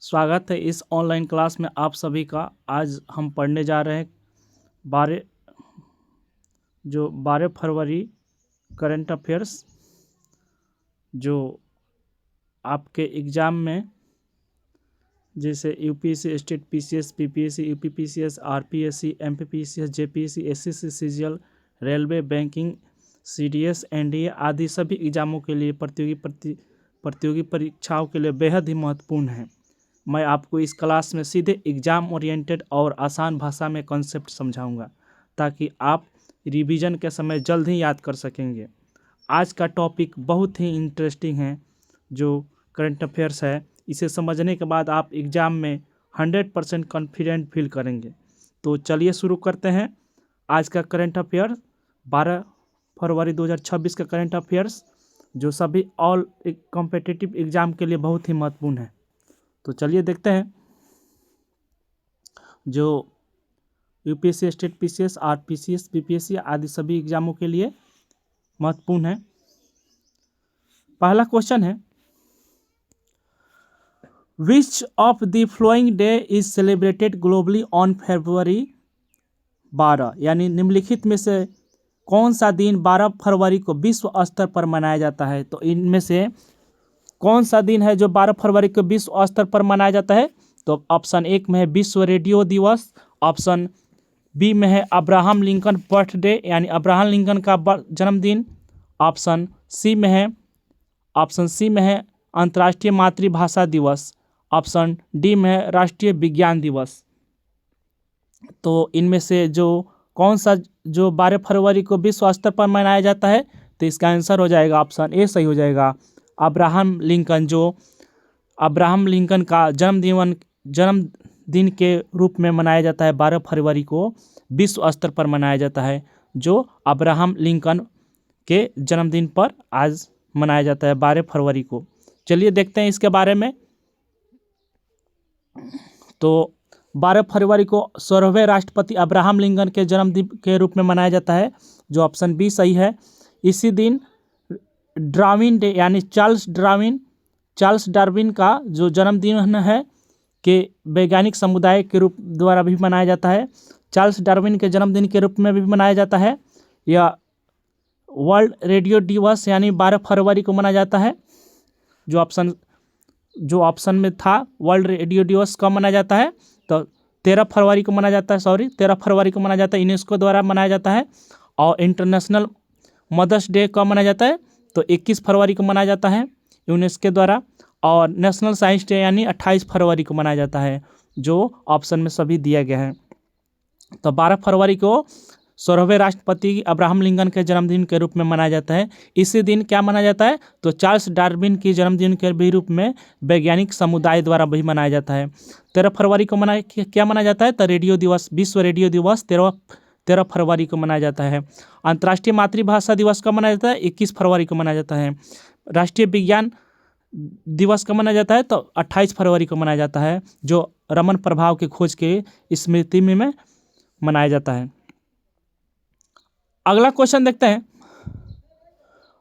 स्वागत है इस ऑनलाइन क्लास में आप सभी का। आज हम पढ़ने जा रहे हैं 12 फरवरी करंट अफेयर्स, जो आपके एग्ज़ाम में जैसे UPSC, state PCS, PPSC, UPPCS, RPSC, MPPCS, JPSC, SSC, CGL, railway, banking, CDS, NDA आदि सभी एग्ज़ामों के लिए प्रतियोगी परीक्षाओं के लिए बेहद ही महत्वपूर्ण है। मैं आपको इस क्लास में सीधे एग्ज़ाम ओरिएंटेड और आसान भाषा में कॉन्सेप्ट समझाऊंगा ताकि आप रिवीजन के समय जल्द ही याद कर सकेंगे। आज का टॉपिक बहुत ही इंटरेस्टिंग है, जो करंट अफेयर्स है। इसे समझने के बाद आप एग्ज़ाम में 100% कॉन्फिडेंट फील करेंगे। तो चलिए शुरू करते हैं आज का करंट अफेयर। 12 फरवरी 2026 का करंट अफेयर्स, जो सभी ऑल कॉम्पिटिटिव एग्ज़ाम के लिए बहुत ही महत्वपूर्ण है। तो चलिए देखते हैं, जो यूपीएससी, स्टेट पीसीएस, आरपीसीएस, बीपीएससी आदि सभी एग्जामों के लिए महत्वपूर्ण है। पहला क्वेश्चन है, which of the flowing day is celebrated globally on फरवरी 12, यानी निम्नलिखित में से कौन सा दिन 12 फरवरी को विश्व स्तर पर मनाया जाता है। तो इनमें से कौन सा दिन है जो 12 फरवरी को विश्व स्तर पर मनाया जाता है। तो ऑप्शन 1 में है विश्व रेडियो दिवस, ऑप्शन बी में है अब्राहम लिंकन बर्थडे यानी अब्राहम लिंकन का जन्मदिन, ऑप्शन सी में है अंतर्राष्ट्रीय मातृभाषा दिवस, ऑप्शन डी में है राष्ट्रीय विज्ञान दिवस। तो इनमें से जो कौन सा जो 12 फरवरी को विश्व स्तर पर मनाया जाता है, तो इसका आंसर हो जाएगा ऑप्शन ए सही हो जाएगा। अब्राहम लिंकन, जो अब्राहम लिंकन का जन्मदिन के रूप में मनाया जाता है, 12 फरवरी को विश्व स्तर पर मनाया जाता है, जो अब्राहम लिंकन के जन्मदिन पर आज मनाया जाता है 12 फरवरी को। चलिए देखते हैं इसके बारे में। तो 12 फरवरी को 16वें राष्ट्रपति अब्राहम लिंकन के जन्मदिन के रूप में मनाया जाता है, जो ऑप्शन बी सही है। इसी दिन डार्विन डे यानी चार्ल्स डार्विन का जो जन्मदिन है के वैज्ञानिक समुदाय के रूप द्वारा भी मनाया जाता है। चार्ल्स डार्विन के जन्मदिन के रूप में भी मनाया जाता है। या वर्ल्ड रेडियो दिवस यानी 12 फरवरी को मनाया जाता है, जो ऑप्शन में था। वर्ल्ड रेडियो दिवस कब मनाया जाता है, तो 13 फरवरी को मनाया जाता है। 13 फरवरी को मनाया जाता है, यूनेस्को द्वारा मनाया जाता है। और इंटरनेशनल मदर्स डे कब मनाया जाता है, तो 21 फरवरी को मनाया जाता है यूनेस्को द्वारा। और नेशनल साइंस डे यानी 28 फरवरी को मनाया जाता है, जो ऑप्शन में सभी दिया गया है। तो 12 फरवरी को 16वें राष्ट्रपति अब्राहम लिंकन के जन्मदिन के रूप में मनाया जाता है। इसी दिन क्या मनाया जाता है, तो चार्ल्स डार्विन की जन्मदिन के भी रूप में वैज्ञानिक समुदाय द्वारा भी मनाया जाता है। 13 फरवरी को क्या मनाया जाता है, तो रेडियो दिवस, विश्व रेडियो दिवस 13 फरवरी को मनाया जाता है। अंतर्राष्ट्रीय मातृभाषा दिवस कब मनाया जाता है, 21 फरवरी को मनाया जाता है। राष्ट्रीय विज्ञान दिवस कब मनाया जाता है, तो 28 फरवरी को मनाया जाता है, जो रमन प्रभाव की खोज के स्मृति में मनाया जाता है। अगला क्वेश्चन देखते हैं।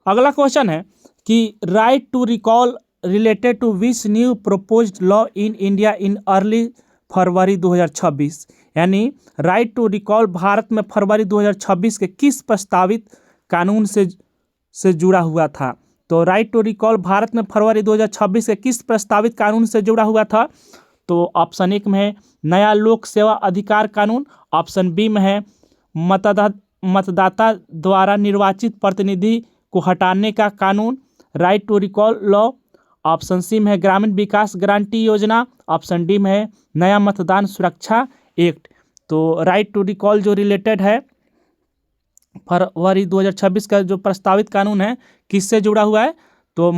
अगला क्वेश्चन है कि right to recall related to which new proposed law in India in early February 2026, यानी राइट टू रिकॉल भारत में फरवरी 2026 के किस प्रस्तावित कानून से जुड़ा हुआ था। तो राइट टू रिकॉल भारत में फरवरी 2026 के किस प्रस्तावित कानून से जुड़ा हुआ था। तो ऑप्शन 1 में है नया लोक सेवा अधिकार कानून, ऑप्शन बी में है मतदाता द्वारा निर्वाचित प्रतिनिधि को हटाने का कानून, right to recall law, option C में है ग्रामीण विकास गारंटी योजना, ऑप्शन डी में है नया मतदान सुरक्षा एक्ट। तो राइट टू रिकॉल जो रिलेटेड है फरवरी 2026 का जो प्रस्तावित कानून है, किससे जुड़ा हुआ है, तो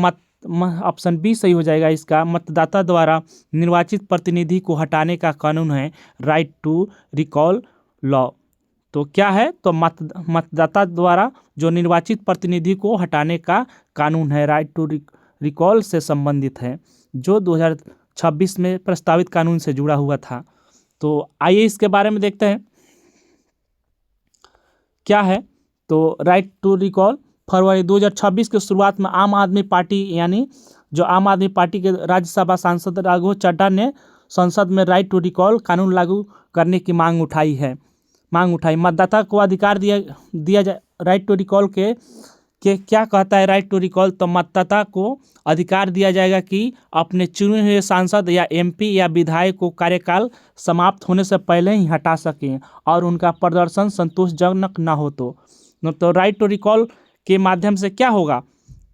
ऑप्शन बी सही हो जाएगा इसका। मतदाता द्वारा निर्वाचित प्रतिनिधि को हटाने का कानून है राइट टू रिकॉल लॉ। तो क्या है, तो मतदाता द्वारा जो निर्वाचित प्रतिनिधि को हटाने का कानून है, राइट टू रिकॉल से संबंधित है, जो 2026 में प्रस्तावित कानून से जुड़ा हुआ था। तो आइए इसके बारे में देखते हैं क्या है। तो राइट टू रिकॉल फरवरी 2026 की शुरुआत में आम आदमी पार्टी यानी जो आम आदमी पार्टी के राज्यसभा सांसद राघव चड्ढा ने संसद में राइट टू रिकॉल कानून लागू करने की मांग उठाई। मतदाता को अधिकार दिया जाए। राइट टू रिकॉल के क्या कहता है राइट टू रिकॉल? तो मतदाता को अधिकार दिया जाएगा कि अपने चुने हुए सांसद या एमपी या विधायक को कार्यकाल समाप्त होने से पहले ही हटा सकें और उनका प्रदर्शन संतोषजनक न हो तो राइट टू रिकॉल के माध्यम से क्या होगा?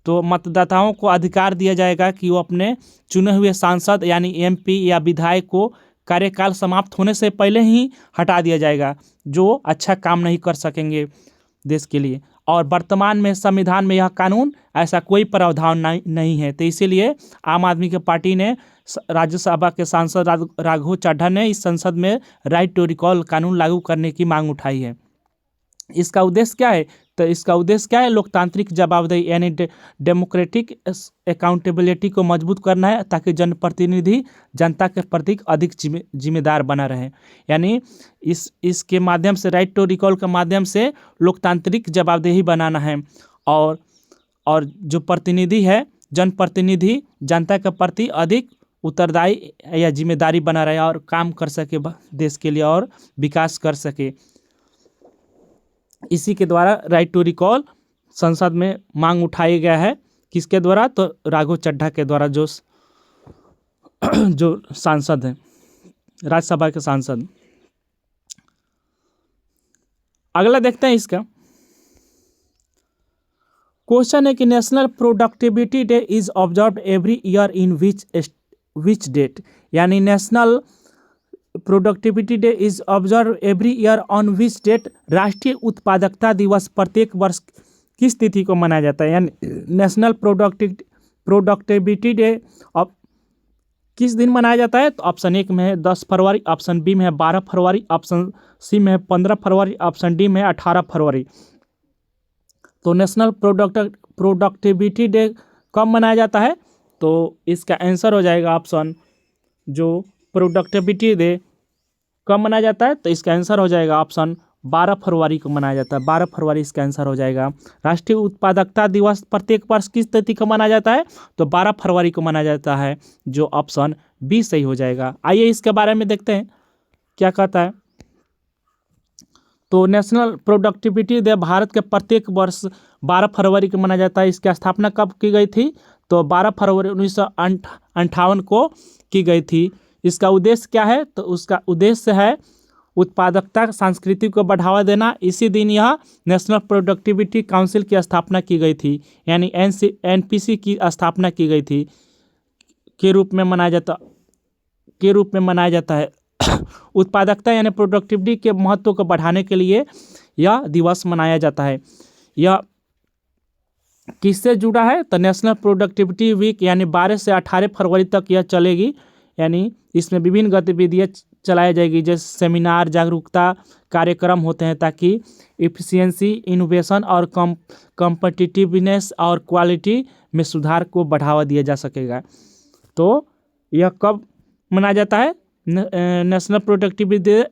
तो मतदाताओं को अधिकार दिया जाएगा कि वो अपने चुने हुए सांसद यानी एमपी या विधायक को कार्यकाल समाप्त होने से पहले ही हटा दिया जाएगा जो अच्छा काम नहीं कर सकेंगे देश के लिए। और वर्तमान में संविधान में यह कानून ऐसा कोई प्रावधान नहीं है। तो इसीलिए आम आदमी की पार्टी ने राज्यसभा के सांसद राघव चड्ढा ने इस संसद में राइट टू रिकॉल कानून लागू करने की मांग उठाई है। इसका उद्देश्य क्या है? तो इसका उद्देश्य क्या है? लोकतांत्रिक जवाबदेही यानी डेमोक्रेटिक अकाउंटेबिलिटी को मजबूत करना है ताकि जनप्रतिनिधि जनता के प्रति अधिक जिम्मेदार बना रहे। यानी इसके माध्यम से राइट टू रिकॉल के माध्यम से लोकतांत्रिक जवाबदेही बनाना है और जो प्रतिनिधि है जनप्रतिनिधि जनता के प्रति अधिक उत्तरदायी या जिम्मेदारी बना रहे और काम कर सके देश के लिए और विकास कर सके। इसी के द्वारा राइट टू रिकॉल संसद में मांग उठाई गया है। किसके द्वारा? तो राघव चड्ढा के द्वारा जो सांसद हैं राज्यसभा के सांसद। अगला देखते हैं इसका क्वेश्चन है कि national productivity day is observed every year in which date. यानी national productivity day is observe every year on which date. राष्ट्रीय उत्पादकता दिवस प्रत्येक वर्ष किस तिथि को मनाया जाता है? यानी नेशनल प्रोडक्टिविटी डे अब किस दिन मनाया जाता है? तो ऑप्शन 1 में है 10 फरवरी, ऑप्शन बी में है 12 फरवरी, ऑप्शन सी में है 15 फरवरी, ऑप्शन डी में है 18 फरवरी। तो नेशनल प्रोडक्टिविटी डे कब मनाया जाता है? तो इसका आंसर हो जाएगा ऑप्शन जो प्रोडक्टिविटी डे कब मनाया जाता है? तो इसका आंसर हो जाएगा ऑप्शन 12 फरवरी को मनाया जाता है। 12 फरवरी इसका आंसर हो जाएगा। राष्ट्रीय उत्पादकता दिवस प्रत्येक वर्ष किस तिथि को मनाया जाता है? तो 12 फरवरी को मनाया जाता है जो ऑप्शन बी सही हो जाएगा। आइए इसके बारे में देखते हैं क्या कहता है। तो नेशनल प्रोडक्टिविटी डे भारत के प्रत्येक वर्ष 12 फरवरी को मनाया जाता है। इसकी स्थापना कब की गई थी? तो 12 फरवरी 1958 को की गई थी। इसका उद्देश्य क्या है? तो उसका उद्देश्य है उत्पादकता संस्कृति को बढ़ावा देना। इसी दिन यह नेशनल प्रोडक्टिविटी काउंसिल की स्थापना की गई थी यानी एनपीसी की स्थापना की गई थी के रूप में मनाया जाता है। उत्पादकता यानी प्रोडक्टिविटी के महत्व को बढ़ाने के लिए यह दिवस मनाया जाता है। यह किससे जुड़ा है? तो नेशनल प्रोडक्टिविटी वीक यानी 12 से 18 फरवरी तक यह चलेगी। यानी इसमें विभिन्न गतिविधियाँ चलाई जाएगी जैसे सेमिनार, जागरूकता कार्यक्रम होते हैं ताकि इफिशियंसी, इनोवेशन और कॉम्पिटिटिवनेस और क्वालिटी में सुधार को बढ़ावा दिया जा सकेगा। तो यह कब मनाया जाता है? नेशनल प्रोडक्टिविटी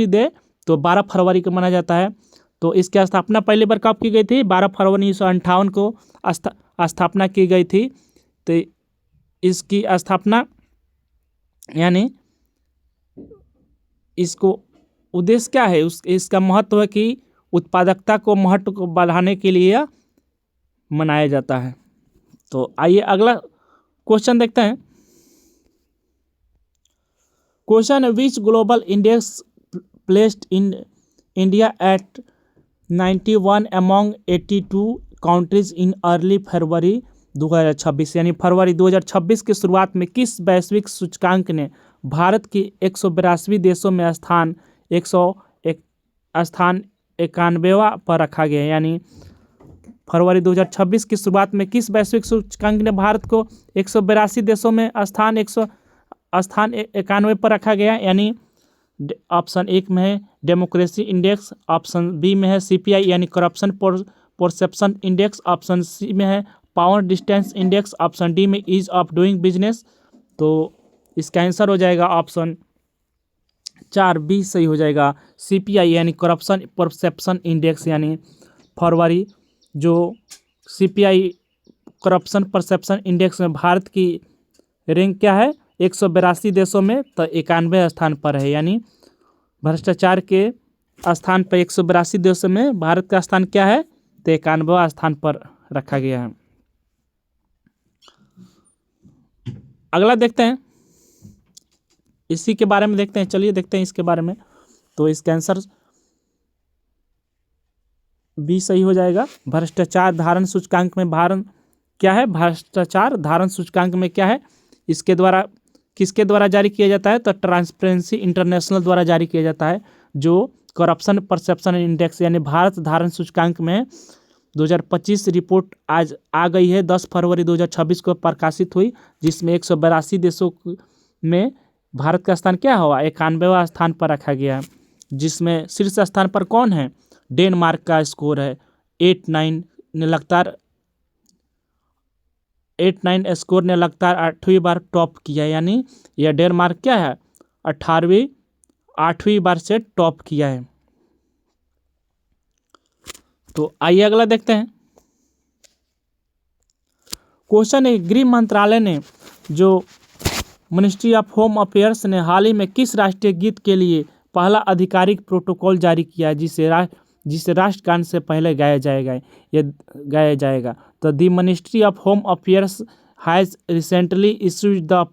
डे तो 12 फरवरी को मनाया जाता है। तो इसकी स्थापना पहली बार कब की गई थी? 12 फरवरी 1958 को स्थापना की गई थी। तो इसकी स्थापना यानी इसको उद्देश्य क्या है? इसका महत्व है कि उत्पादकता को महत्व को बढ़ाने के लिए मनाया जाता है। तो आइए अगला क्वेश्चन देखते हैं। Question which global index placed in India at 91 among 82 countries in early February 2026। यानी फरवरी 2026 की शुरुआत में किस वैश्विक सूचकांक ने भारत की 182 देशों में स्थान 91वां पर रखा गया है? यानी फरवरी 2026 की शुरुआत में किस वैश्विक सूचकांक ने भारत को 182 देशों में स्थान 91 पर रखा गया? यानी ऑप्शन 1 में है डेमोक्रेसी इंडेक्स, ऑप्शन बी में है CPI यानी corruption perception index, option C में है power distance index, option D में ईज ऑफ डूइंग बिजनेस। तो इसका आंसर हो जाएगा ऑप्शन 4 बी सही हो जाएगा। CPI यानी करप्शन परसेप्शन इंडेक्स यानी फरवरी जो CPI करप्शन परसेप्शन इंडेक्स में भारत की रैंक क्या है 182 देशों में, तो 91 स्थान पर है। यानी भ्रष्टाचार के स्थान पर 182 देशों में भारत का स्थान क्या है, तो 91वां स्थान पर रखा गया है। अगला देखते हैं, इसी के बारे में देखते हैं, चलिए देखते हैं इसके बारे में। तो इसका आंसर बी सही हो जाएगा। भ्रष्टाचार धारण सूचकांक में भारत क्या है, भ्रष्टाचार धारण सूचकांक में क्या है, इसके द्वारा किसके द्वारा जारी किया जाता है, तो ट्रांसपेरेंसी इंटरनेशनल द्वारा जारी किया जाता है, जो करप्शन परसेप्शन इंडेक्स यानी भारत धारण सूचकांक में 2025 रिपोर्ट आज आ गई है, 10 फरवरी 2026 को प्रकाशित हुई, जिसमें 182 देशों में भारत का स्थान क्या हुआ, 91वां स्थान पर रखा गया है। जिसमें शीर्ष स्थान पर कौन है, डेनमार्क का स्कोर है 89 ने लगातार 89 स्कोर ने लगातार 8वीं बार टॉप किया, यानी यह डेनमार्क क्या है 8वीं बार से टॉप किया है। तो आइए अगला देखते हैं। क्वेश्चन है, गृह मंत्रालय ने जो मिनिस्ट्री ऑफ होम अफेयर्स ने हाल ही में किस राष्ट्रीय गीत के लिए पहला आधिकारिक प्रोटोकॉल जारी किया है, जिसे राष्ट्रगान से पहले गाया जाएगा। तो the ministry of home affairs has recently issued the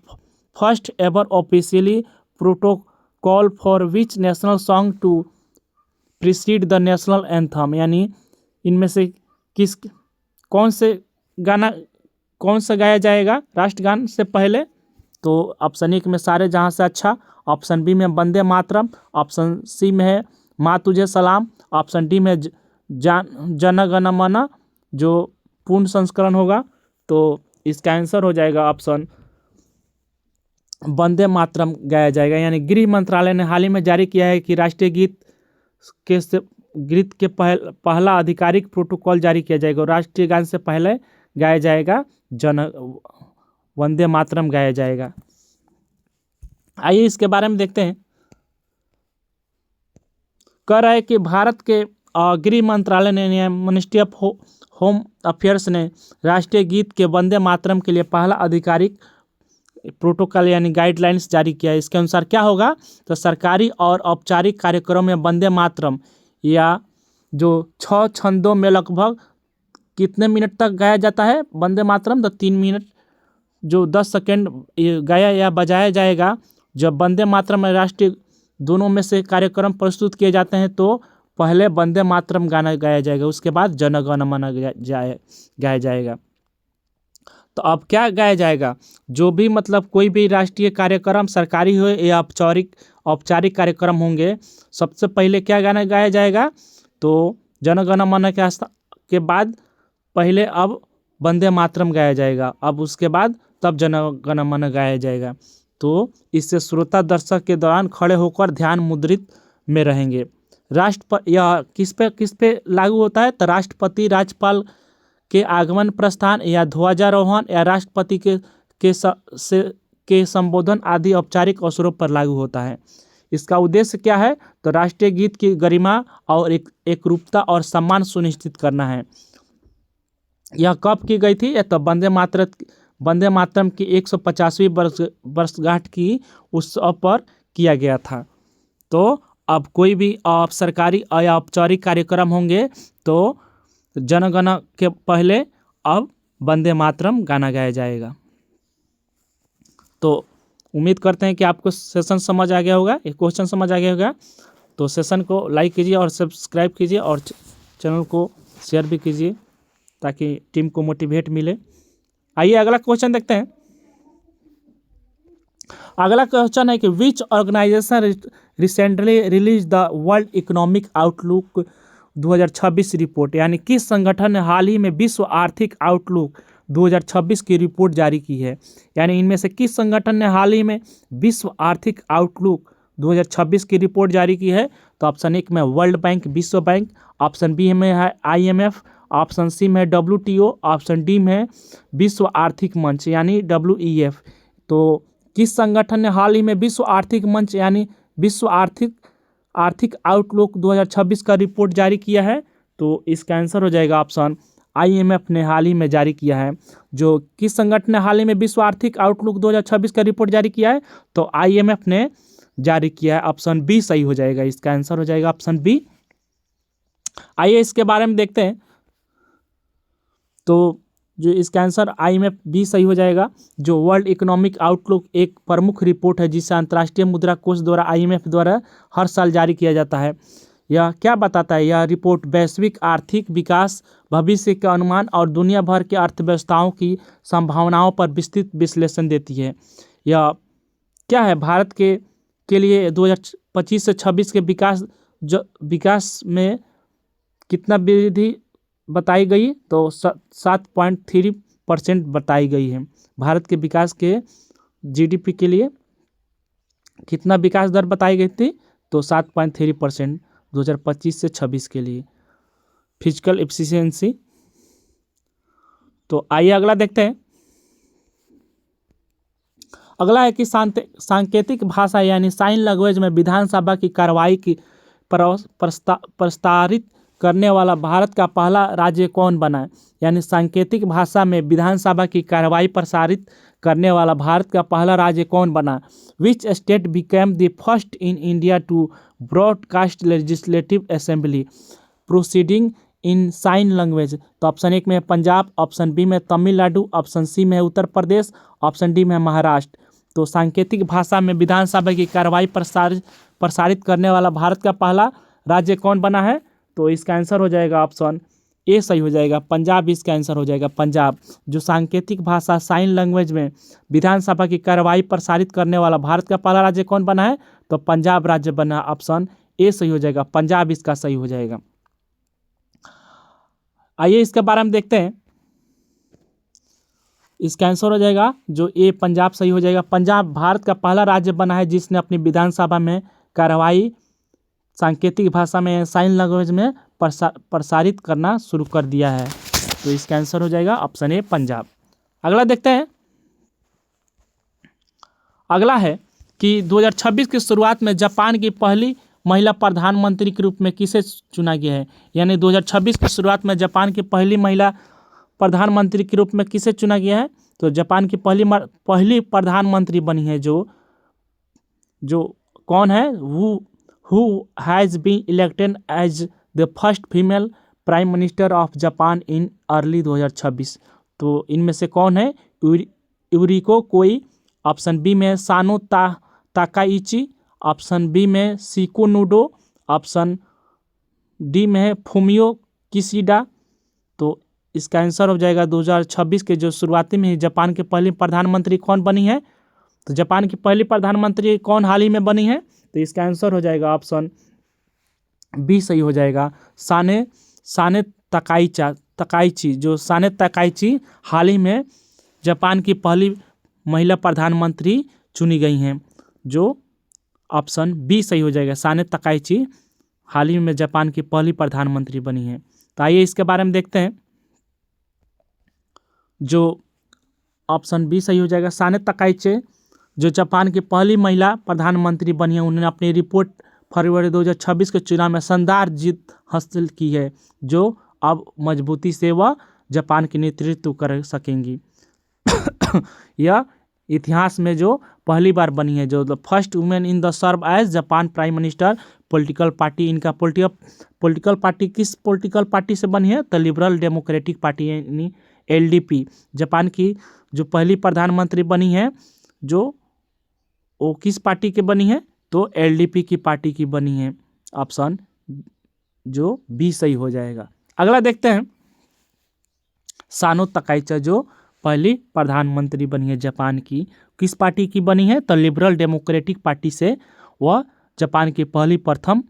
first ever officially protocol for which national song to precede the national anthem, यानी इनमें से कौन सा गाया जाएगा राष्ट्रगान से पहले। तो ऑप्शन ए में सारे जहां से अच्छा, ऑप्शन बी में वंदे मातरम, ऑप्शन सी में है माँ तुझे सलाम, ऑप्शन डी में जन गण मन जो पूर्ण संस्करण होगा। तो इसका आंसर हो जाएगा ऑप्शन वंदे मातरम गाया जाएगा। यानी गृह मंत्रालय ने हाल ही में जारी किया है कि राष्ट्रीय गीत के पहला आधिकारिक प्रोटोकॉल जारी किया जाएगा और राष्ट्रीय गान से पहले गाया जाएगा वंदे मातरम गाया जाएगा। आइए इसके बारे में देखते हैं। कह रहा है कि भारत के गृह मंत्रालय ने मिनिस्ट्री ऑफ होम अफेयर्स ने राष्ट्रीय गीत के वंदे मातरम के लिए पहला आधिकारिक प्रोटोकॉल यानी गाइडलाइंस जारी किया है। इसके अनुसार क्या होगा, तो सरकारी और औपचारिक कार्यक्रमों में वंदे मातरम या जो 6 छंदों में लगभग कितने मिनट तक गाया जाता है वंदे मातरम, तो 3 मिनट जो 10 सेकेंड गाया या बजाया जाएगा। जब वंदे मातरम में राष्ट्रीय दोनों में से कार्यक्रम प्रस्तुत किए जाते हैं तो पहले वंदे मातरम गाना गाया जाएगा, उसके बाद जन गण मन गाया जाएगा। तो अब क्या गाया जाएगा, जो भी मतलब कोई भी राष्ट्रीय कार्यक्रम सरकारी हो या औपचारिक कार्यक्रम होंगे, सबसे पहले क्या गाना गाया जाएगा, तो जन गण मन के बाद पहले अब वंदे मातरम गाया जाएगा, अब उसके बाद तब जन गण मन गाया जाएगा। तो इससे श्रोता दर्शक के दौरान खड़े होकर ध्यान मुद्रित में रहेंगे। यह किस पे लागू होता है, तो राष्ट्रपति राज्यपाल के आगमन प्रस्थान या ध्वजारोहण या राष्ट्रपति के संबोधन आदि औपचारिक अवसरों पर लागू होता है। इसका उद्देश्य क्या है, तो राष्ट्रीय गीत की गरिमा और एकरूपता और सम्मान सुनिश्चित करना है। यह कब की गई थी, तो वंदे मातरम की 150वीं वर्षगांठ की उत्सव पर किया गया था। तो अब कोई भी सरकारी या औपचारिक कार्यक्रम होंगे तो जनगण के पहले अब वंदे मातरम गाना गाया जाएगा। तो उम्मीद करते हैं कि आपको सेशन समझ आ गया होगा, एक क्वेश्चन समझ आ गया होगा। तो सेशन को लाइक कीजिए और सब्सक्राइब कीजिए और चैनल को शेयर भी कीजिए ताकि टीम को मोटिवेट मिले। आइए अगला क्वेश्चन देखते हैं। अगला क्वेश्चन है कि which organization recently release the world economic outlook 2026 report, यानी किस संगठन ने हाल ही में विश्व आर्थिक आउटलुक 2026 की रिपोर्ट जारी की है। यानी इनमें से किस संगठन ने हाल ही में विश्व आर्थिक आउटलुक 2026 की रिपोर्ट जारी की है। तो ऑप्शन 1 में वर्ल्ड बैंक विश्व बैंक, ऑप्शन बी में है IMF, ऑप्शन सी में WTO, ऑप्शन डी में विश्व आर्थिक मंच यानी WEF। तो किस संगठन ने हाल ही में विश्व आर्थिक मंच यानी विश्व आर्थिक आउटलुक 2026 का रिपोर्ट जारी किया है। तो इसका आंसर हो जाएगा ऑप्शन IMF ने हाल ही में जारी किया है। जो किस संगठन ने हाल ही में विश्व आर्थिक आउटलुक 2026 का रिपोर्ट जारी किया है? तो IMF ने जारी किया है। ऑप्शन बी सही हो जाएगा, इसका आंसर हो जाएगा ऑप्शन बी। आइए इसके बारे में देखते हैं। तो जो इसका आंसर IMF बी सही हो जाएगा। जो वर्ल्ड इकोनॉमिक आउटलुक एक प्रमुख रिपोर्ट है जिसे अंतर्राष्ट्रीय मुद्रा कोष द्वारा IMF द्वारा हर साल जारी किया जाता है। यह क्या बताता है? यह रिपोर्ट वैश्विक आर्थिक विकास, भविष्य के अनुमान और दुनिया भर के अर्थव्यवस्थाओं की संभावनाओं पर विस्तृत विश्लेषण देती है। यह क्या है? भारत के लिए 2025 से 26 के विकास में कितना वृद्धि बताई गई? तो 7.3% बताई गई है। भारत के विकास के GDP के लिए कितना विकास दर बताई गई थी? तो 7.3% 2025 से 26 के लिए। Physical efficiency. तो आइए अगला देखते हैं। अगला है कि सांकेतिक भाषा यानी साइन लैंग्वेज में विधानसभा की कार्रवाई की प्रसारित करने वाला भारत का पहला राज्य कौन बना है? यानी सांकेतिक भाषा में विधानसभा की कार्रवाई प्रसारित करने वाला भारत का पहला राज्य कौन बना? Which state became the first in India to broadcast legislative assembly proceeding in sign language? तो ऑप्शन 1 में है पंजाब, ऑप्शन बी में तमिलनाडु, ऑप्शन सी में है उत्तर प्रदेश, ऑप्शन डी में है महाराष्ट्र। तो सांकेतिक भाषा में विधानसभा की कार्रवाई प्रसारित करने वाला भारत का पहला राज्य कौन बना है? तो इसका आंसर हो जाएगा ऑप्शन ए सही हो जाएगा, पंजाब इसका आंसर हो जाएगा, पंजाब। जो सांकेतिक भाषा साइन लैंग्वेज में विधानसभा की कार्रवाई प्रसारित करने वाला भारत का पहला राज्य कौन बना है? तो पंजाब राज्य बना। ऑप्शन ए सही हो जाएगा, पंजाब इसका सही हो जाएगा। आइए इसके बारे में देखते हैं। इसका आंसर हो जाएगा जो ए पंजाब सही हो जाएगा। पंजाब भारत का पहला राज्य बना है जिसने अपनी विधानसभा में कार्रवाई सांकेतिक भाषा में साइन लैंग्वेज में प्रसारित करना शुरू कर दिया है। तो इसका आंसर हो जाएगा ऑप्शन ए पंजाब। अगला देखते हैं। अगला है कि 2026 की शुरुआत में जापान की पहली महिला प्रधानमंत्री के रूप में किसे चुना गया है? यानी 2026 की शुरुआत में जापान की पहली महिला प्रधानमंत्री के रूप में किसे चुना गया है? तो जापान की पहली प्रधानमंत्री बनी है जो कौन है? who has been elected as the first female prime minister of Japan in early 2026? तो इनमें से कौन है? यूरिको कोई, ऑप्शन बी में सानो ताकाइची, ऑप्शन बी में सिको नोडो, ऑप्शन डी में है फुमियो किशिडा। तो इसका आंसर हो जाएगा 2026 के जो शुरुआती में ही जापान के पहली प्रधानमंत्री कौन बनी है? तो जापान की पहली प्रधानमंत्री कौन हाल ही में बनी है? तो इसका आंसर हो जाएगा ऑप्शन बी सही हो जाएगा, साने तकाइची। जो साने तकाइची हाल ही में जापान की पहली महिला प्रधानमंत्री चुनी गई हैं। जो ऑप्शन बी सही हो जाएगा, साने तकाइची हाल ही में जापान की पहली प्रधानमंत्री बनी है। तो आइए इसके बारे में देखते हैं। जो ऑप्शन बी सही हो जाएगा, साने तकाइची जो जापान की पहली महिला प्रधानमंत्री बनी है, उन्होंने अपनी रिपोर्ट फरवरी 2026 के चुनाव में शानदार जीत हासिल की है, जो अब मजबूती से वह जापान की नेतृत्व कर सकेंगी। यह इतिहास में जो पहली बार बनी है, जो the first women in the serve as Japan prime minister. Political party इनका पॉलिटिकल पार्टी किस पॉलिटिकल पार्टी से बनी है? द लिबरल डेमोक्रेटिक पार्टी यानी LDP। जापान की जो पहली प्रधानमंत्री बनी है जो वो किस पार्टी के बनी है? तो LDP की पार्टी की बनी है। ऑप्शन जो बी सही हो जाएगा। अगला देखते हैं। सानो तकाइची जो पहली प्रधानमंत्री बनी है जापान की, किस पार्टी की बनी है? तो लिबरल डेमोक्रेटिक पार्टी से वह जापान की पहली प्रथम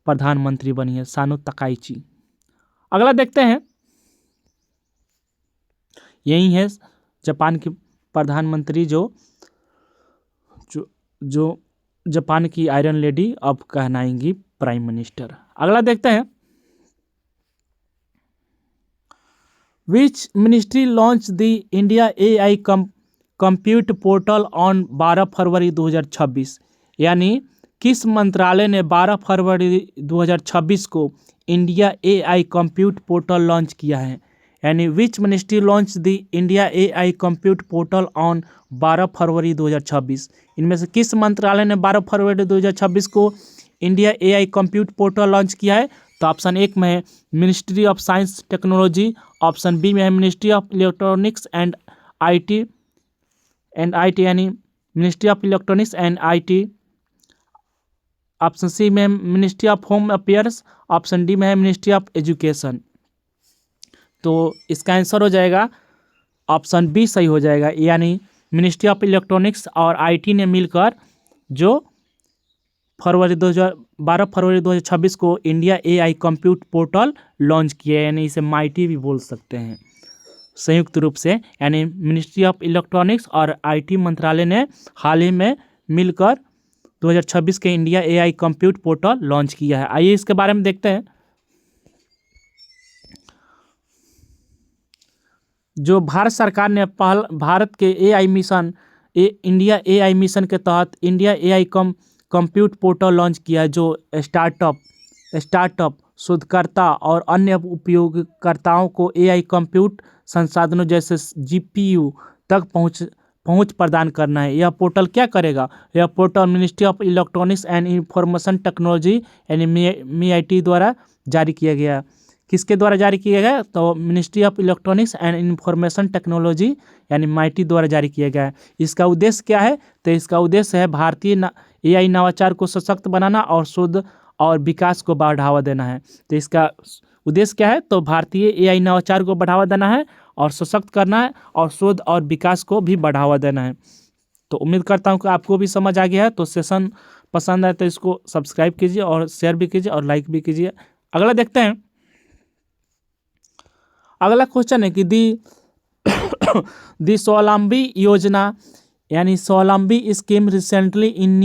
प्रधानमंत्री बनी है, सानो तकाइची। अगला देखते हैं। यही है जापान की प्रधानमंत्री जो जापान की आयरन लेडी अब कहलाएंगी प्राइम मिनिस्टर। अगला देखते हैं। Which ministry launch the India AI compute portal on 12 फरवरी 2026? यानी किस मंत्रालय ने 12 फरवरी 2026 को India AI compute portal launch किया है? यानी which ministry launch the India AI compute portal on 12 फरवरी 2026। इनमें से किस मंत्रालय ने 12 फरवरी 2026 को India AI compute portal launch किया है? तो ऑप्शन एक में है ministry of science technology, option B में है ministry of electronics and IT यानी ministry of electronics and IT, option C में ministry of home affairs, option D में है मिनिस्ट्री ऑफ एजुकेशन। तो इसका आंसर हो जाएगा ऑप्शन बी सही हो जाएगा, यानी मिनिस्ट्री ऑफ इलेक्ट्रॉनिक्स और IT ने मिलकर जो 12 फरवरी 2026 को India AI compute portal launch किया है, यानी इसे माइटी भी बोल सकते हैं संयुक्त रूप से। यानी मिनिस्ट्री ऑफ इलेक्ट्रॉनिक्स और IT मंत्रालय ने हाल ही में मिलकर 2026 के India AI compute portal launch किया है। आइए इसके बारे में देखते हैं। जो भारत सरकार ने भारत के AI mission India AI mission के तहत India AI compute portal launch किया है, जो स्टार्टअप शोधकर्ता और अन्य उपयोगकर्ताओं को AI कंप्यूट संसाधनों जैसे GPU तक पहुंच प्रदान करना है। यह पोर्टल क्या करेगा? यह portal ministry of electronics and information technology यानी MIT द्वारा जारी किया गया। किसके द्वारा जारी किया गया? तो ministry of electronics and information technology यानी MIT द्वारा जारी किया गया है। इसका उद्देश्य क्या है? तो इसका उद्देश्य है भारतीय AI नवाचार को सशक्त बनाना और शोध और विकास को बढ़ावा देना है। तो इसका उद्देश्य क्या है? तो भारतीय AI नवाचार को बढ़ावा देना है और सशक्त करना है और शोध और विकास को भी बढ़ावा देना है। तो उम्मीद करता हूँ कि आपको भी समझ आ गया है। तो सेशन पसंद आए तो इसको सब्सक्राइब कीजिए और शेयर भी कीजिए और लाइक भी कीजिए। अगला देखते हैं। अगला क्वेश्चन है कि दी स्वावलंबी योजना यानी स्वावलंबी scheme recently in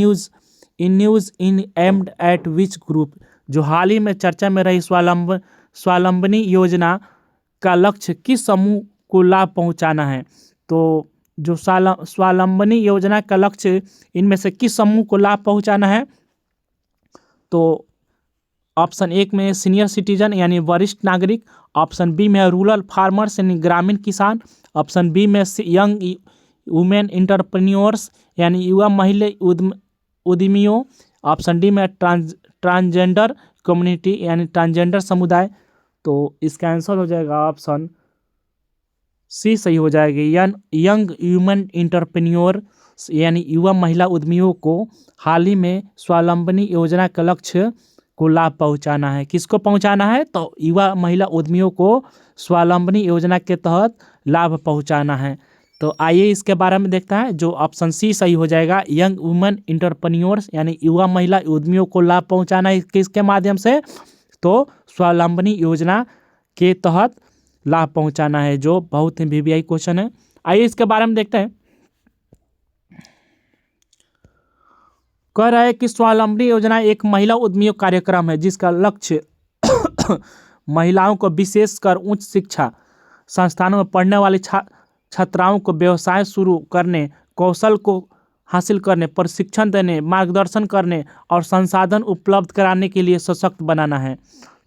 aimed at which group. जो हाल ही में चर्चा में रही स्वावलंबनी योजना का लक्ष्य किस समूह को लाभ पहुंचाना है? तो जो स्वावलंबनी योजना का लक्ष्य इनमें से किस समूह को लाभ पहुंचाना है? तो ऑप्शन एक में सीनियर सिटीजन यानी वरिष्ठ नागरिक, ऑप्शन बी में रूरल फार्मर्स यानी ग्रामीण किसान, ऑप्शन बी में यंग वुमेन इंटरप्रेन्योर्स यानी युवा महिला उद्यमियों, ऑप्शन डी में ट्रांसजेंडर कम्युनिटी यानी ट्रांसजेंडर समुदाय। तो इसका आंसर हो जाएगा ऑप्शन सी सही हो जाएगी, यंग ह्यूमन इंटरप्रेन्योर यानी युवा महिला उद्यमियों को हाल ही में स्वावलंबनी योजना का लक्ष्य को लाभ पहुंचाना है। किसको पहुंचाना है? तो युवा महिला उद्यमियों को स्वावलंबनी योजना के तहत लाभ पहुंचाना है। तो आइए इसके बारे में देखते हैं। जो ऑप्शन सी सही हो जाएगा, यंग वुमेन इंटरप्रेन्योर्स यानी युवा महिला उद्यमियों को लाभ पहुंचाना है। किसके माध्यम से? तो स्वावलंबनी योजना के तहत लाभ पहुंचाना है, जो बहुत ही VVI क्वेश्चन है। आइए इसके बारे में देखते हैं। कह रहा है कि स्वावलंबनी योजना एक महिला उद्यमियों कार्यक्रम है जिसका लक्ष्य महिलाओं को विशेषकर उच्च शिक्षा संस्थानों में पढ़ने वाली छात्राओं को व्यवसाय शुरू करने, कौशल को हासिल करने, प्रशिक्षण देने, मार्गदर्शन करने और संसाधन उपलब्ध कराने के लिए सशक्त बनाना है।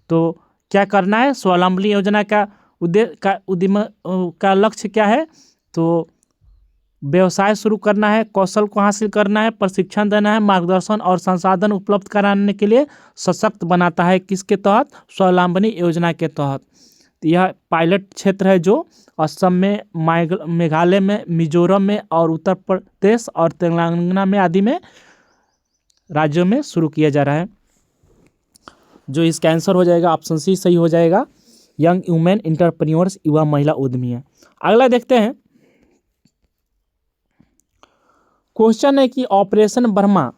तो क्या करना है? स्वावलंबनी योजना का उद्यम का लक्ष्य क्या है? तो व्यवसाय शुरू करना है, कौशल को हासिल करना है, प्रशिक्षण देना है, मार्गदर्शन और संसाधन उपलब्ध कराने के लिए सशक्त बनाता है। किसके तहत? स्वावलंबनी योजना के तहत। यह पायलट क्षेत्र है जो असम में, मेघालय में, मिजोरम में और उत्तर प्रदेश और तेलंगाना में आदि में राज्यों में शुरू किया जा रहा है। जो इसका आंसर हो जाएगा ऑप्शन सी सही हो जाएगा, यंग वुमेन इंटरप्रेन्योर्स युवा महिला उद्यमी है। अगला देखते हैं। क्वेश्चन है कि operation Burma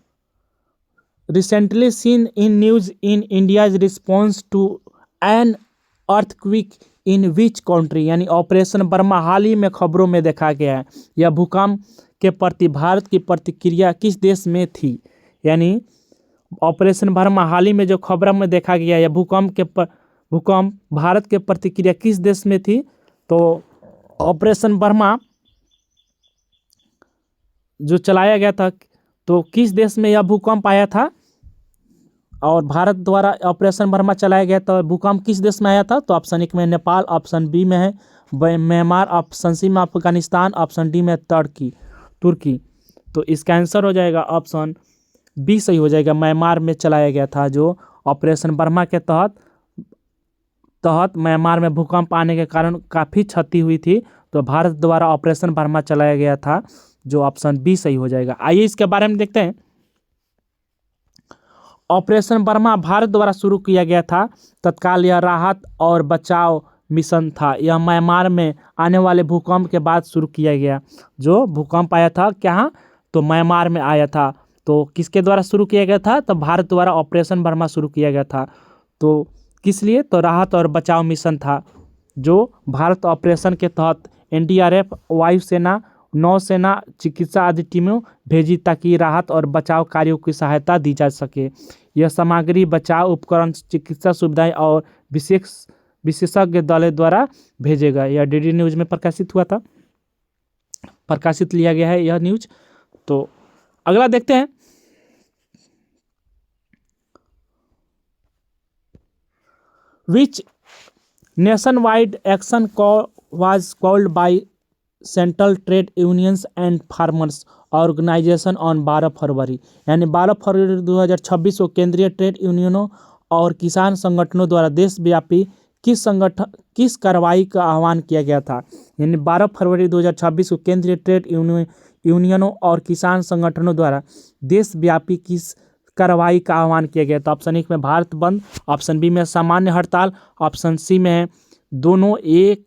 recently seen in news in India's response to an earthquake in which country. यानी ऑपरेशन बर्मा हाल ही में खबरों में देखा गया है। यह भूकंप के प्रति भारत की प्रतिक्रिया किस देश में थी? यानी ऑपरेशन बर्मा हाल ही में जो खबरों में देखा गया है, भूकंप भारत के प्रतिक्रिया किस देश में थी? तो ऑपरेशन बर्मा जो चलाया गया था, तो किस देश में यह भूकंप आया था? और भारत द्वारा ऑपरेशन बर्मा चलाया गया तो भूकंप किस देश में आया था? तो ऑप्शन 1 में नेपाल, ऑप्शन बी में है म्यांमार, ऑप्शन सी में अफगानिस्तान, ऑप्शन डी में तुर्की तुर्की। तो इसका आंसर हो जाएगा ऑप्शन बी सही हो जाएगा, म्यांमार में चलाया गया था। जो ऑपरेशन बर्मा के तहत म्यांमार में भूकंप आने के कारण काफ़ी क्षति हुई थी, तो भारत द्वारा ऑपरेशन बर्मा चलाया गया था, जो ऑप्शन बी सही हो जाएगा। आइए इसके बारे में देखते हैं। ऑपरेशन बर्मा भारत द्वारा शुरू किया गया था। तत्काल यह राहत और बचाव मिशन था। यह म्यांमार में आने वाले भूकंप के बाद शुरू किया गया। जो भूकंप आया था क्या, तो म्यांमार में आया था। तो किसके द्वारा शुरू किया गया था? तो भारत द्वारा ऑपरेशन बर्मा शुरू किया गया था। तो किस लिए? तो राहत और बचाव मिशन था, जो भारत ऑपरेशन के तहत एनडीआरएफ, वायुसेना, नौसेना, चिकित्सा आदि टीमें भेजी ताकि राहत और बचाव कार्यों की सहायता दी जा सके। यह सामग्री, बचाव उपकरण, चिकित्सा सुविधाएं और विशेषज्ञ दलों द्वारा भेजेगा। यह डीडी न्यूज में प्रकाशित हुआ था, प्रकाशित लिया गया है यह न्यूज। तो अगला देखते हैं। Which nationwide action was called by central trade unions and farmers organisation on 12 फरवरी, यानी 12 फरवरी 2026 को केंद्रीय ट्रेड यूनियनों और किसान संगठनों द्वारा देशव्यापी किस कार्रवाई का आह्वान किया गया था? यानी 12 फरवरी 2026 को केंद्रीय ट्रेड यूनियनों और किसान संगठनों द्वारा देशव्यापी किस कार्रवाई का आह्वान किया गया था? ऑप्शन 1 में भारत बंद, ऑप्शन बी में सामान्य हड़ताल, ऑप्शन सी में है दोनों एक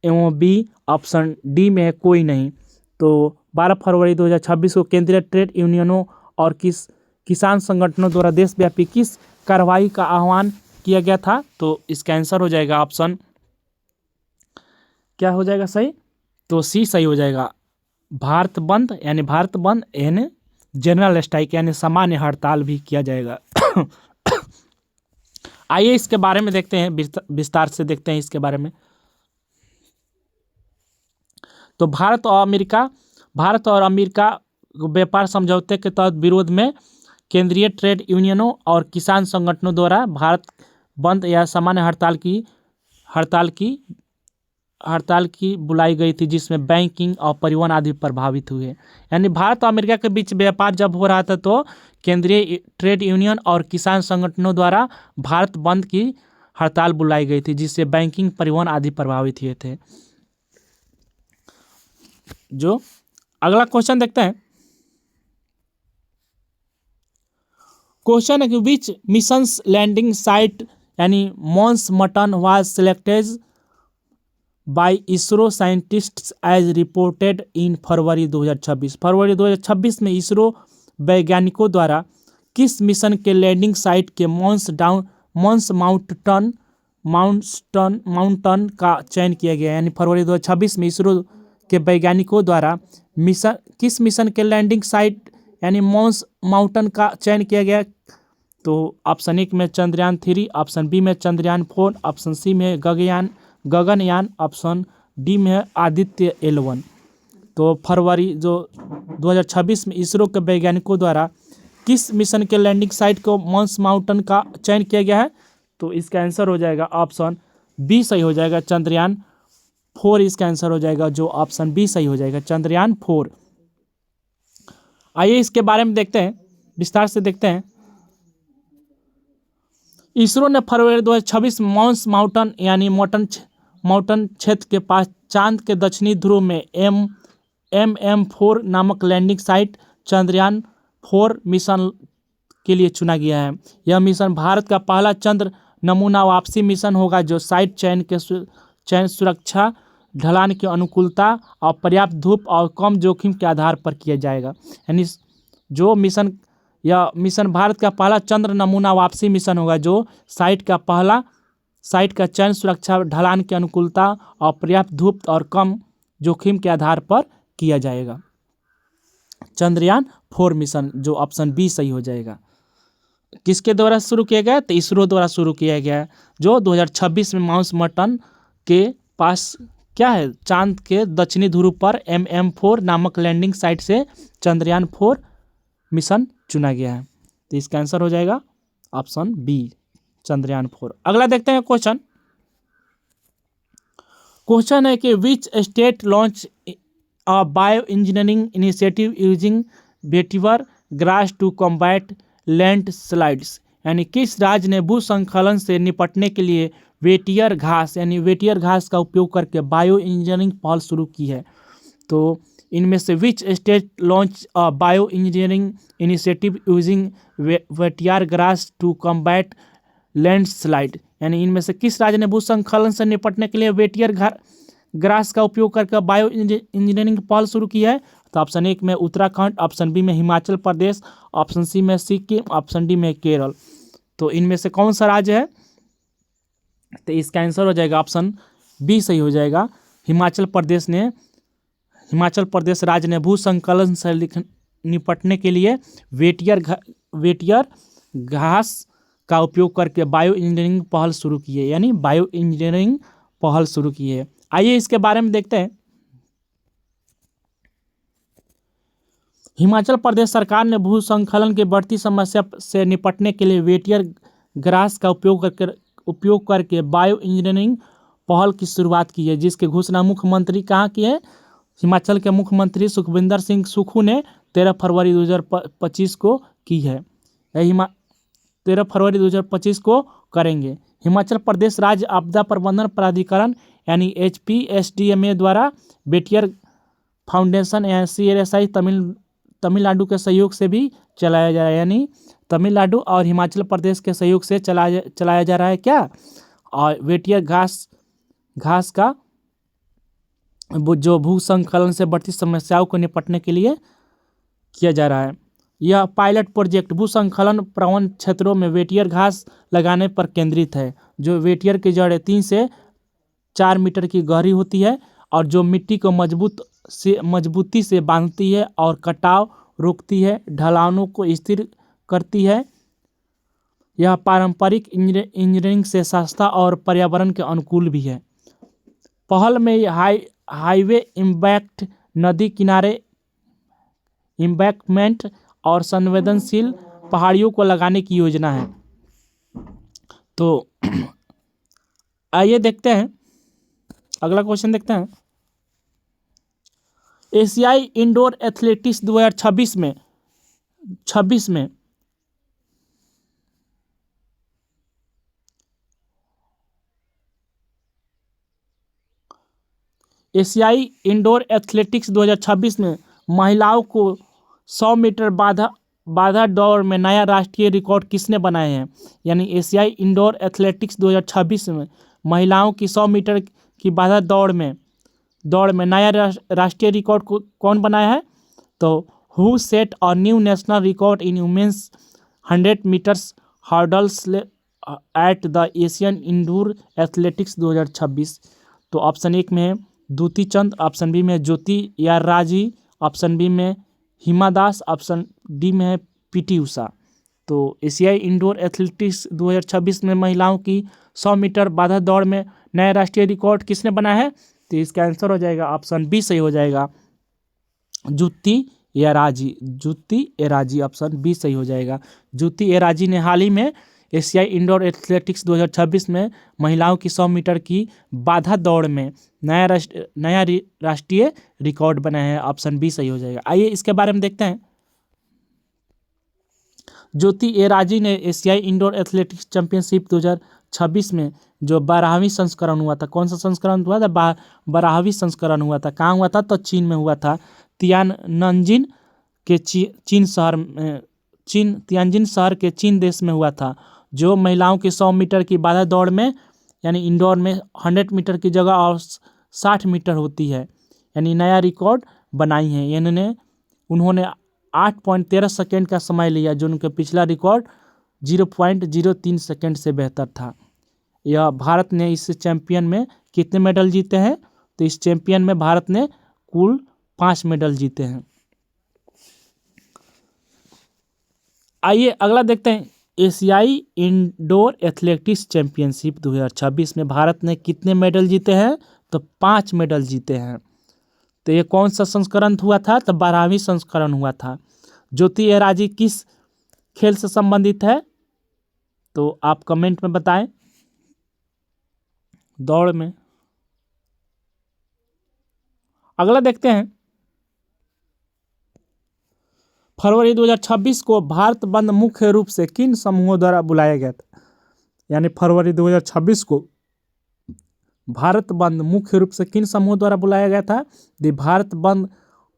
एवं बी, ऑप्शन डी में है कोई नहीं। तो 12 फरवरी 2026 को केंद्रीय ट्रेड यूनियनों और किसान संगठनों द्वारा देशव्यापी किस कार्रवाई का आह्वान किया गया था? तो इसका आंसर हो जाएगा ऑप्शन क्या हो जाएगा सही? तो सी सही हो जाएगा, भारत बंद, यानी भारत बंद यानी जनरल स्ट्राइक यानी सामान्य हड़ताल भी किया जाएगा। आइए इसके बारे में देखते हैं, विस्तार से देखते हैं इसके बारे में। तो भारत और अमेरिका व्यापार समझौते के तहत विरोध में केंद्रीय ट्रेड यूनियनों और किसान संगठनों द्वारा भारत बंद या सामान्य हड़ताल की बुलाई गई थी, जिसमें बैंकिंग और परिवहन आदि प्रभावित हुए। यानी भारत और अमेरिका के बीच व्यापार जब हो रहा था तो केंद्रीय ट्रेड यूनियन और किसान संगठनों द्वारा भारत बंद की हड़ताल बुलाई गई थी, जिससे बैंकिंग, परिवहन आदि प्रभावित हुए थे। जो अगला क्वेश्चन देखते हैं। क्वेश्चन है कि विच मिशंस लैंडिंग साइट यानी Mons Mouton was selected by ISRO scientists as reported in February 2026। फरवरी 2026 में इसरो वैज्ञानिकों द्वारा किस मिशन के लैंडिंग साइट के मॉन्स माउंटन का चयन किया गया? यानी फरवरी 2026 में इसरो के वैज्ञानिकों द्वारा किस मिशन के लैंडिंग साइट यानी मॉन्स माउंटन का चयन किया गया? तो ऑप्शन 1 में चंद्रयान 3, ऑप्शन बी में चंद्रयान 4, ऑप्शन सी में गगनयान, ऑप्शन डी में आदित्य L1। तो फरवरी 2026 में इसरो के वैज्ञानिकों द्वारा किस मिशन के लैंडिंग साइट को मॉन्स माउंटन का चयन किया गया है? तो इसका आंसर हो जाएगा ऑप्शन बी सही हो जाएगा, चंद्रयान 4 इसका आंसर हो जाएगा, जो ऑप्शन बी सही हो जाएगा, चंद्रयान 4। आइए इसके बारे में देखते हैं, विस्तार से देखते हैं। इसरो ने फरवरी 2026 मॉन्स माउंटन यानी माउंटन क्षेत्र के पास चांद के दक्षिणी ध्रुव में MM4 नामक लैंडिंग साइट चंद्रयान 4 मिशन के लिए चुना गया है। यह मिशन भारत का पहला चंद्र नमूना वापसी मिशन होगा, जो साइट चयन सुरक्षा, ढलान की अनुकूलता और पर्याप्त धूप और कम जोखिम के आधार पर किया जाएगा। यानी यह मिशन भारत का पहला चंद्र नमूना वापसी मिशन होगा, जो साइट का चयन सुरक्षा, ढलान की अनुकूलता और पर्याप्त धूप और कम जोखिम के आधार पर किया जाएगा। चंद्रयान 4 मिशन, जो ऑप्शन बी सही हो जाएगा। किसके द्वारा शुरू किया गया? तो इसरो द्वारा शुरू किया गया, जो 2026 में मॉन्स माउंटन के पास क्या है, चांद के दक्षिणी ध्रुव पर MM4 नामक लैंडिंग साइट से चंद्रयान 4 मिशन चुना गया है। तो इसका आंसर हो जाएगा ऑप्शन बी चंद्रयान 4। अगला देखते हैं क्वेश्चन। क्वेश्चन है कि which state launch a bio engineering initiative using vetiver grass to combat landslides, यानी किस राज्य ने भूस्खलन से निपटने के लिए वेटियर घास यानी वेटियर घास का उपयोग करके बायो इंजीनियरिंग पहल शुरू की है। तो इनमें से which state launch a bio engineering initiative using vetiver grass to combat landslide, यानी इनमें से किस राज्य ने भूस्खलन से निपटने के लिए वेटियर ग्रास का उपयोग करके बायो इंजीनियरिंग पहल शुरू की है। तो ऑप्शन 1 में उत्तराखंड, ऑप्शन बी में हिमाचल प्रदेश, ऑप्शन सी में सिक्किम, ऑप्शन डी में केरल। तो इनमें से कौन सा राज्य है? तो इसका आंसर हो जाएगा ऑप्शन बी सही हो जाएगा। हिमाचल प्रदेश राज्य ने भूस्खलन से निपटने के लिए वेटियर घास का उपयोग करके बायो इंजीनियरिंग पहल शुरू की है, यानी बायो इंजीनियरिंग पहल शुरू की है। आइए इसके बारे में देखते हैं। हिमाचल प्रदेश सरकार ने भूस्खलन की बढ़ती समस्या से निपटने के लिए वेटियर ग्रास का उपयोग करके बायो इंजीनियरिंग पहल की शुरुआत की है, जिसकी घोषणा मुख्यमंत्री कहाँ की है? हिमाचल के मुख्यमंत्री सुखविंदर सिंह सुक्खू ने 13 फरवरी 2025 को की है। 13 फरवरी 2025 को करेंगे। हिमाचल प्रदेश राज्य आपदा प्रबंधन प्राधिकरण यानी HPSDMA द्वारा वेटियर फाउंडेशन या CRSI तमिलनाडु के सहयोग से भी चलाया जा रहा है, यानी तमिलनाडु और हिमाचल प्रदेश के सहयोग से चलाया जा रहा है क्या? और वेटियर घास का जो भूस्खलन से बढ़ती समस्याओं को निपटने के लिए किया जा रहा है। यह पायलट प्रोजेक्ट भूस्खलन प्रवण क्षेत्रों में वेटियर घास लगाने पर केंद्रित है। जो वेटियर की जड़ें 3 से 4 मीटर की गहरी होती है और जो मिट्टी को मजबूती से बांधती है और कटाव रोकती है, ढलानों को स्थिर करती है। यह पारंपरिक इंजीनियरिंग से सस्ता और पर्यावरण के अनुकूल भी है। पहल में हाईवे इम्पैक्ट, नदी किनारे इम्बैंकमेंट और संवेदनशील पहाड़ियों को लगाने की योजना है। तो आइए देखते हैं, अगला क्वेश्चन देखते हैं। एशियाई इंडोर एथलेटिक्स 2026 में एशियाई इंडोर एथलेटिक्स 2026 में महिलाओं को 100 मीटर बाधा दौड़ में नया राष्ट्रीय रिकॉर्ड किसने बनाए हैं? यानी एशियाई इंडोर एथलेटिक्स 2026 में महिलाओं की 100 मीटर की बाधा दौड़ में नया राष्ट्रीय रिकॉर्ड कौन बनाया है? तो who set a new national record in women's 100 metres hurdles at the Asian indoor athletics 2026। तो ऑप्शन 1 में है द्युति चंद, ऑप्शन बी में ज्योति याराजी, ऑप्शन बी में हिमा दास, ऑप्शन डी में है PT उषा। तो एशियाई इंडोर एथलेटिक्स 2026 में महिलाओं की 100 मीटर बाधा दौड़ में नया राष्ट्रीय रिकॉर्ड किसने बनाया है? तो इसका आंसर हो जाएगा ऑप्शन बी सही हो जाएगा, ज्योति एराजी ऑप्शन बी सही हो जाएगा। ज्योति एराजी ने हाल ही में एशियाई इंडोर एथलेटिक्स 2026 में महिलाओं की 100 मीटर की बाधा दौड़ में नया राष्ट्रीय रिकॉर्ड बनाया है। ऑप्शन बी सही हो जाएगा। आइए इसके बारे में देखते हैं। ज्योति एराजी ने एशियाई इंडोर एथलेटिक्स चैंपियनशिप 2026 में जो 12वीं संस्करण हुआ था, कौन सा संस्करण हुआ था? 12वीं संस्करण हुआ था। कहाँ हुआ था? तो चीन में हुआ था। तियानजिन के तियानजिन शहर के चीन देश में हुआ था। जो महिलाओं की 100 मीटर की बाधा दौड़ में यानी इंडोर में 100 मीटर की जगह और 60 मीटर होती है, यानी नया रिकॉर्ड बनाई है। उन्होंने 8.13 सेकेंड का समय लिया, जो उनका पिछला रिकॉर्ड 0.03 सेकेंड से बेहतर था। यह भारत ने इस चैंपियन में कितने मेडल जीते हैं? तो इस चैंपियन में भारत ने कुल 5 मेडल जीते हैं। आइए अगला देखते हैं। एशियाई इंडोर एथलेटिक्स चैंपियनशिप 2026 में भारत ने कितने मेडल जीते हैं? तो 5 मेडल जीते हैं। तो ये कौन सा संस्करण हुआ था? तो 12वीं संस्करण हुआ था। ज्योति एराजी किस खेल से संबंधित है? तो आप कमेंट में बताएं। दौड़ में अगला देखते हैं, फरवरी 2026 को भारत बंद मुख्य रूप से किन समूहों द्वारा बुलाया गया था? यानी फरवरी 2026 को भारत बंद मुख्य रूप से किन समूहों द्वारा बुलाया गया था? द भारत बंद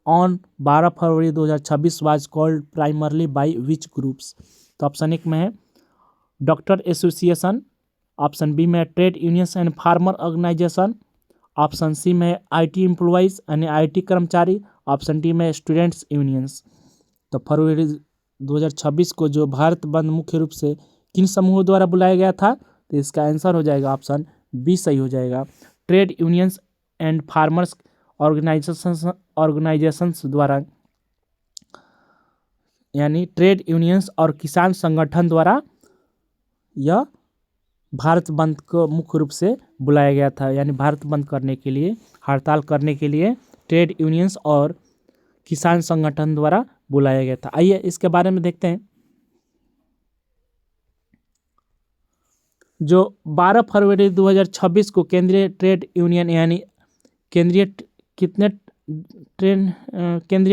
ऑन 12 फरवरी 2026 was called primarily by which groups? तो ऑप्शन 1 में है डॉक्टर एसोसिएशन, ऑप्शन बी में trade unions and farmer organisation, option C में आईटी एम्प्लॉइज यानी आईटी कर्मचारी, ऑप्शन डी में स्टूडेंट्स यूनियंस। तो फरवरी 2026 को जो भारत बंद मुख्य रूप से किन समूहों द्वारा बुलाया गया था? तो इसका आंसर हो जाएगा ऑप्शन बी सही हो जाएगा, trade unions and farmers organisations द्वारा, यानी ट्रेड यूनियंस और किसान संगठन द्वारा यह भारत बंद को मुख्य रूप से बुलाया गया था। यानी भारत बंद करने के लिए, हड़ताल करने के लिए ट्रेड यूनियंस और किसान संगठन द्वारा बुलाया गया था। आइए इसके बारे में देखते हैं। जो 12 फरवरी 2026 को केंद्रीय ट्रेड यूनियन यानी केंद्रीय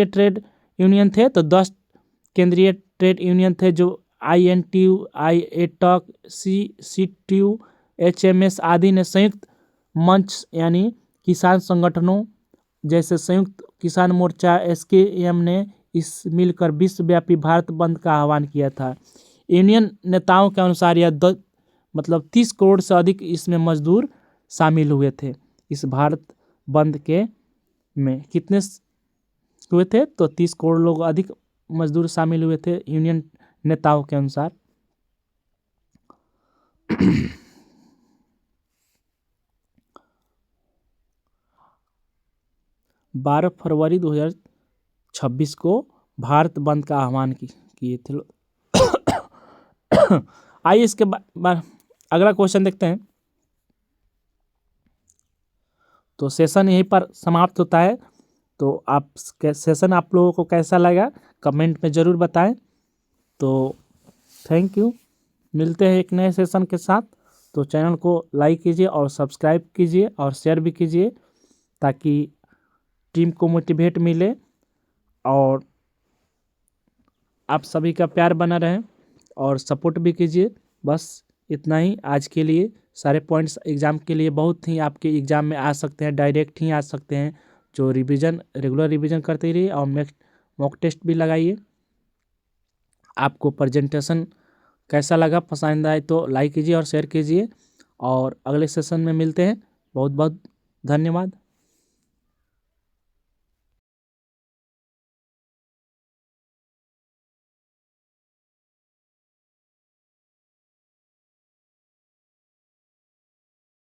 ट्रेड यूनियन थे, तो 10 केंद्रीय ट्रेड यूनियन थे, जो INTU, ATOC, CTU, HMS आदि ने संयुक्त मंच यानी किसान संगठनों जैसे संयुक्त किसान मोर्चा SKM ने इस मिलकर विश्वव्यापी भारत बंद का आह्वान किया था। यूनियन नेताओं के अनुसार यह 30 करोड़ से अधिक इसमें मजदूर शामिल हुए थे। इस भारत बंद के में कितने हुए थे? तो 30 करोड़ लोग अधिक मजदूर शामिल हुए थे यूनियन नेताओं के अनुसार। 12 फरवरी 2026 को भारत बंद का आह्वान किए थे। आइए इसके बाद अगला क्वेश्चन देखते हैं। तो सेशन यहीं पर समाप्त होता है। तो आप सेशन आप लोगों को कैसा लगा कमेंट में ज़रूर बताएं। तो थैंक यू, मिलते हैं एक नए सेशन के साथ। तो चैनल को लाइक कीजिए और सब्सक्राइब कीजिए और शेयर भी कीजिए, ताकि टीम को मोटिवेट मिले और आप सभी का प्यार बना रहे और सपोर्ट भी कीजिए। बस इतना ही आज के लिए। सारे पॉइंट्स एग्ज़ाम के लिए बहुत ही आपके एग्ज़ाम में आ सकते हैं, डायरेक्ट ही आ सकते हैं। जो रेगुलर रिवीजन करते रहिए और मॉक टेस्ट भी लगाइए। आपको प्रेजेंटेशन कैसा लगा, पसंद आए तो लाइक कीजिए और शेयर कीजिए। और अगले सेशन में मिलते हैं। बहुत बहुत धन्यवाद।